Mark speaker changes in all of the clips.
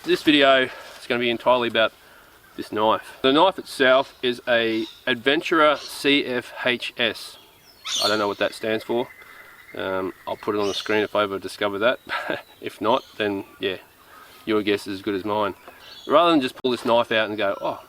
Speaker 1: this video is going to be entirely about this knife. The knife itself is a Adventurer CSHF. I don't know what that stands for. I'll put it on the screen if I ever discover that. If not, then yeah, your guess is as good as mine. Rather than just pull this knife out and go, oh,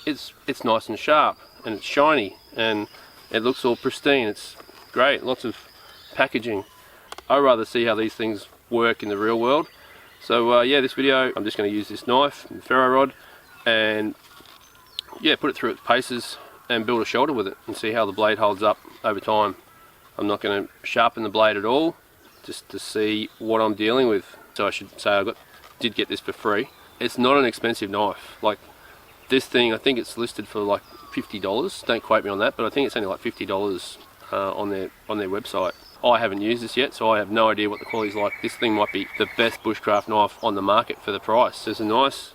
Speaker 1: it's nice and sharp and it's shiny and it looks all pristine, it's great, lots of packaging. I'd rather see how these things work in the real world. So yeah, this video I'm just going to use this knife and ferro rod and yeah, put it through its paces and build a shoulder with it and see how the blade holds up over time. I'm not going to sharpen the blade at all, just to see what I'm dealing with. So I should say I did get this for free. It's not an expensive knife. Like this thing, I think it's listed for like $50. Don't quote me on that, but I think it's only like $50 on their website. I haven't used this yet, so I have no idea what the quality's like. This thing might be the best bushcraft knife on the market for the price. There's a nice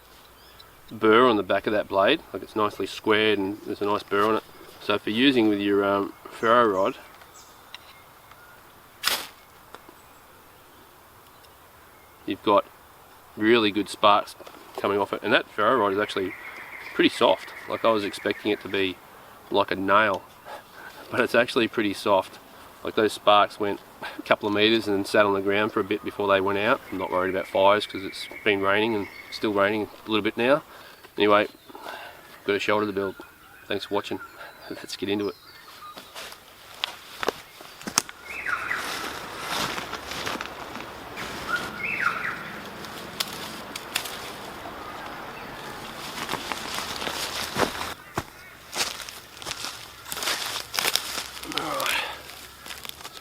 Speaker 1: burr on the back of that blade, like it's nicely squared and there's a nice burr on it. So for using with your ferro rod, you've got really good sparks coming off it, and that ferro rod is actually pretty soft. Like I was expecting it to be like a nail, but it's actually pretty soft. Like those sparks went a couple of meters and then sat on the ground for a bit before they went out. I'm not worried about fires because it's been raining and still raining a little bit now. Anyway, got a shoulder to build. Thanks for watching. Let's get into it.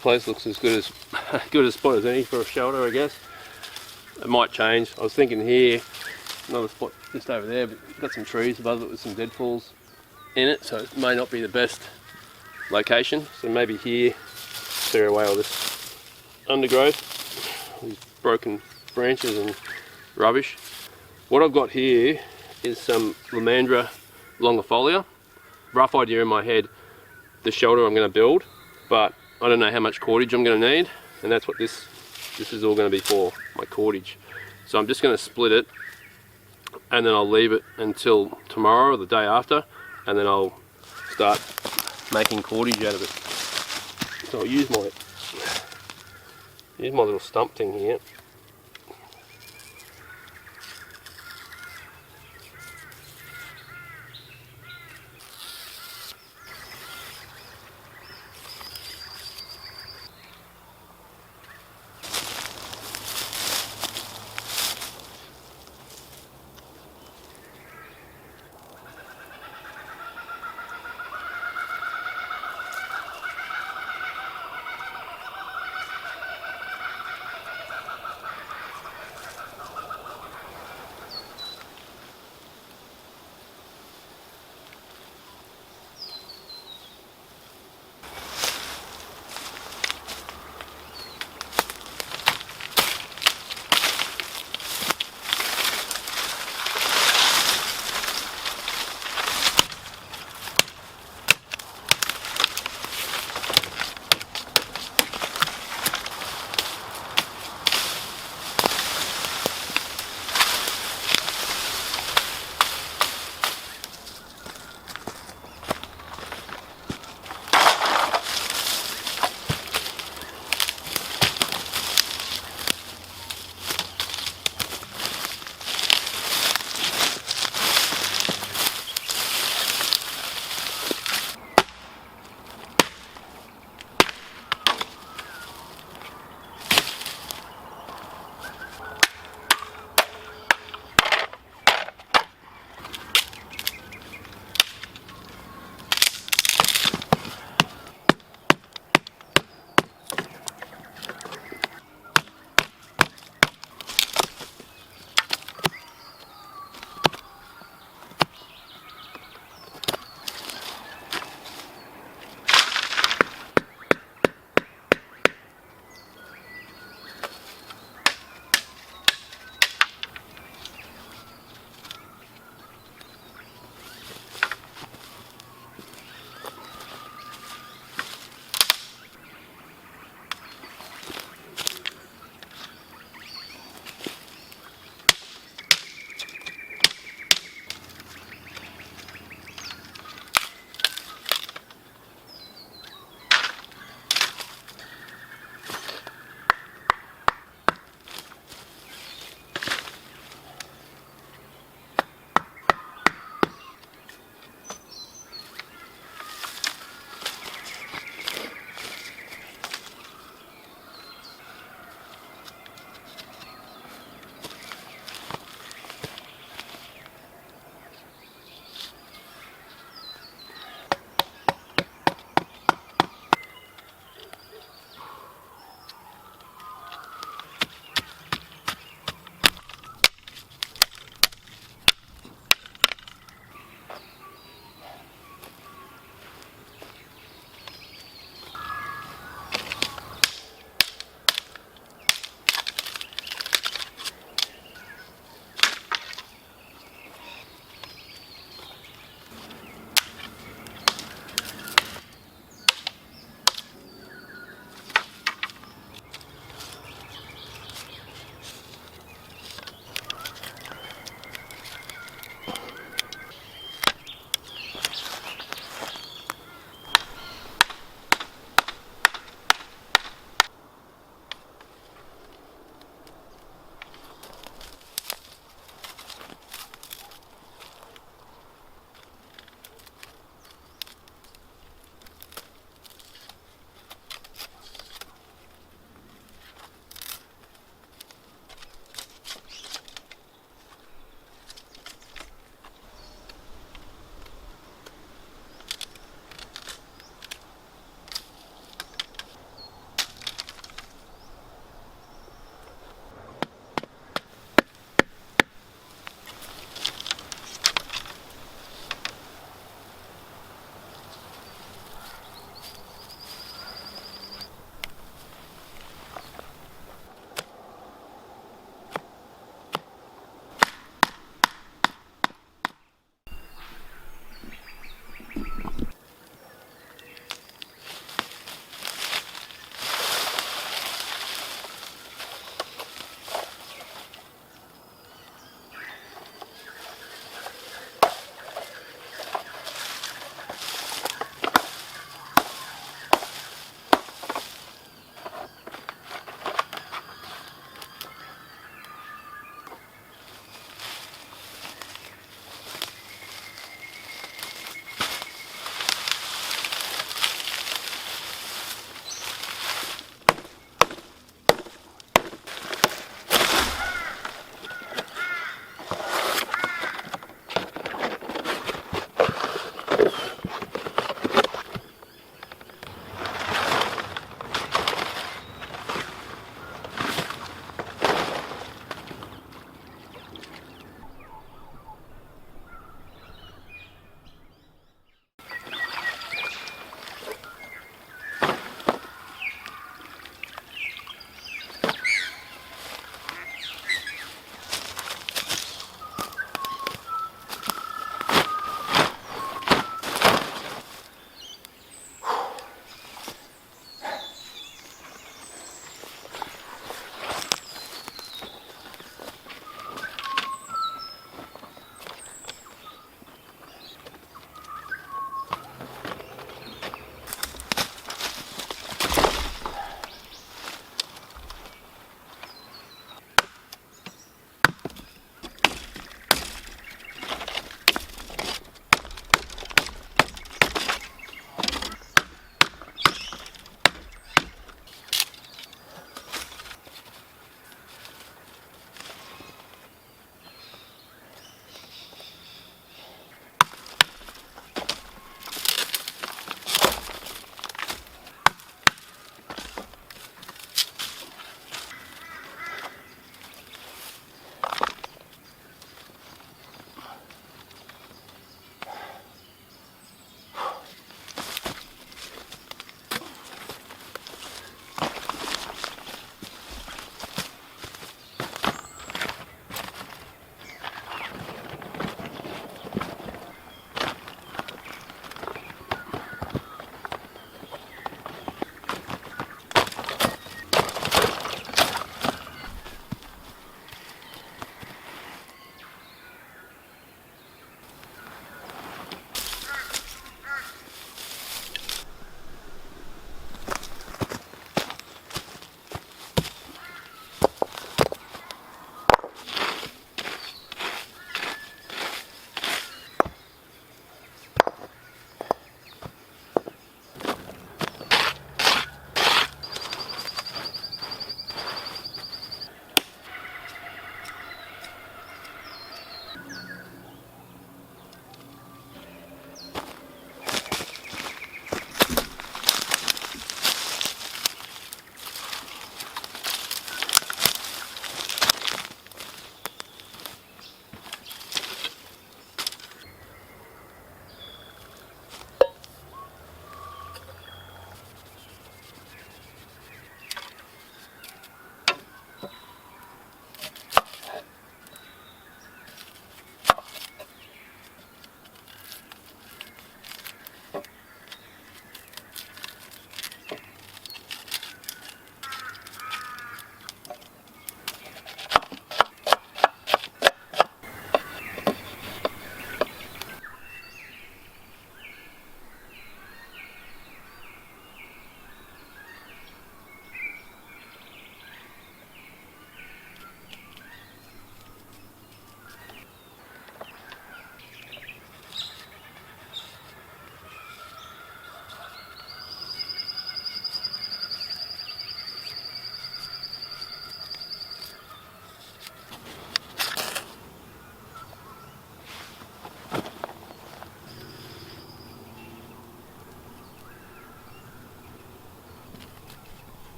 Speaker 1: Place looks as good a spot as any for a shoulder, I guess. It might change. I was thinking here, another spot just over there, but got some trees above it with some deadfalls in it, so it may not be the best location. So maybe here, clear away all this undergrowth, these broken branches and rubbish. What I've got here is some Lomandra longifolia. Rough idea in my head, the shoulder I'm going to build, but I don't know how much cordage I'm going to need, and that's what this is all going to be for, my cordage. So I'm just going to split it, and then I'll leave it until tomorrow or the day after, and then I'll start making cordage out of it. So I'll use my little stump thing here.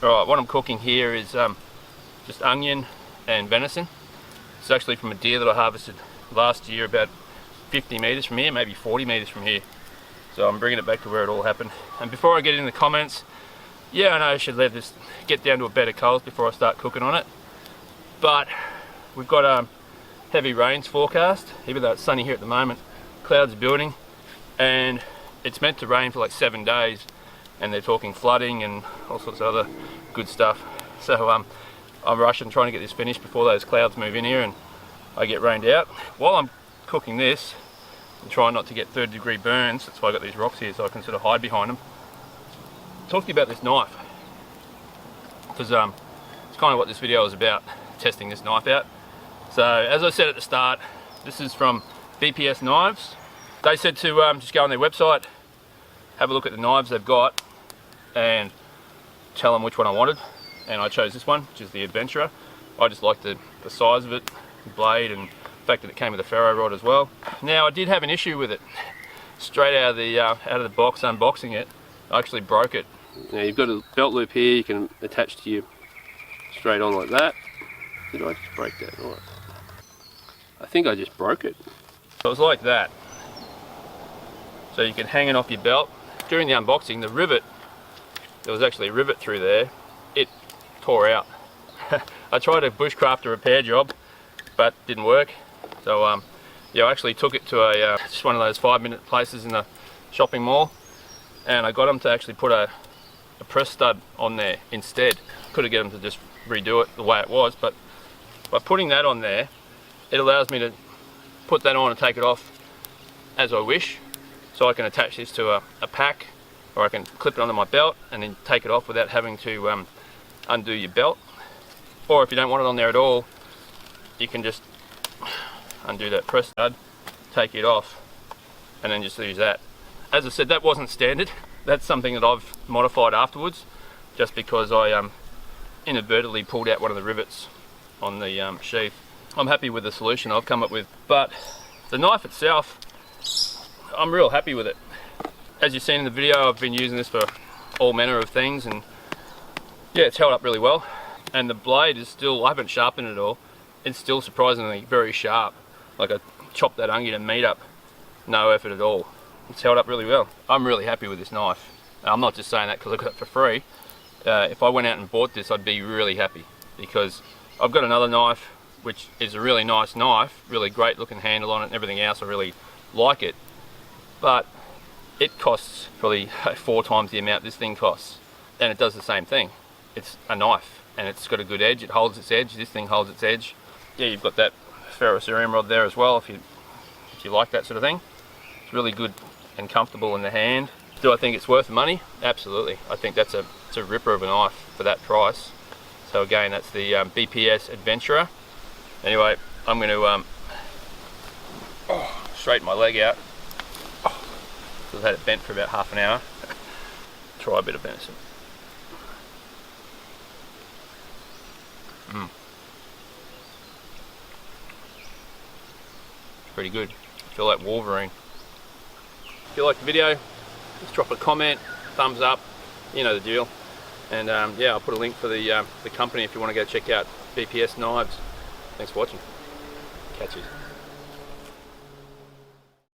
Speaker 1: Alright, what I'm cooking here is just onion and venison. It's actually from a deer that I harvested last year about 50 metres from here, maybe 40 metres from here. So I'm bringing it back to where it all happened. And before I get in the comments, yeah, I know I should let this get down to a bed of coals before I start cooking on it. But we've got heavy rains forecast, even though it's sunny here at the moment. Clouds are building and it's meant to rain for like 7 days, and they're talking flooding and all sorts of other good stuff. So I'm rushing, trying to get this finished before those clouds move in here and I get rained out. While I'm cooking this, and trying not to get 3rd-degree burns, that's why I got these rocks here so I can sort of hide behind them. Talk to you about this knife, because it's kind of what this video is about, testing this knife out. So as I said at the start, this is from BPS Knives. They said to just go on their website, have a look at the knives they've got and tell them which one I wanted, and I chose this one, which is the Adventurer. I just like the size of it, the blade, and the fact that it came with a ferro rod as well. Now I did have an issue with it. Straight out of the box, unboxing it, I actually broke it. Now you've got a belt loop here you can attach to you straight on like that. Did I just break that? Right. I think I just broke it. So it was like that. So you can hang it off your belt. During the unboxing, the rivet, there was actually a rivet through there, it tore out. I tried a Bushcraft repair job, but didn't work. So yeah, I actually took it to just one of those 5-minute places in the shopping mall, and I got them to actually put a press stud on there instead. Could have get them to just redo it the way it was, but by putting that on there, it allows me to put that on and take it off as I wish. So I can attach this to a pack, or I can clip it onto my belt and then take it off without having to undo your belt. Or if you don't want it on there at all, you can just undo that press stud, take it off, and then just use that. As I said, that wasn't standard. That's something that I've modified afterwards, just because I inadvertently pulled out one of the rivets on the sheath. I'm happy with the solution I've come up with, but the knife itself, I'm real happy with it. As you've seen in the video, I've been using this for all manner of things, and yeah, it's held up really well. And the blade is still, I haven't sharpened it at all, it's still surprisingly very sharp. Like I chopped that onion and meat up, no effort at all. It's held up really well. I'm really happy with this knife. I'm not just saying that because I got it for free. If I went out and bought this, I'd be really happy, because I've got another knife which is a really nice knife, really great looking handle on it and everything else. I really like it, but it costs probably 4 times the amount this thing costs, and it does the same thing. It's a knife and it's got a good edge, it holds its edge, this thing holds its edge. Yeah, you've got that ferrocerium rod there as well if you like that sort of thing. It's really good and comfortable in the hand. Do I think it's worth the money? Absolutely. I think it's a ripper of a knife for that price. So again, that's the BPS Adventurer. Anyway, I'm going to straighten my leg out. I've had it bent for about half an hour. Try a bit of venison. Pretty good. I feel like Wolverine. If you like the video, just drop a comment, thumbs up, you know the deal. And yeah, I'll put a link for the company if you want to go check out BPS Knives. Thanks for watching. Catch you.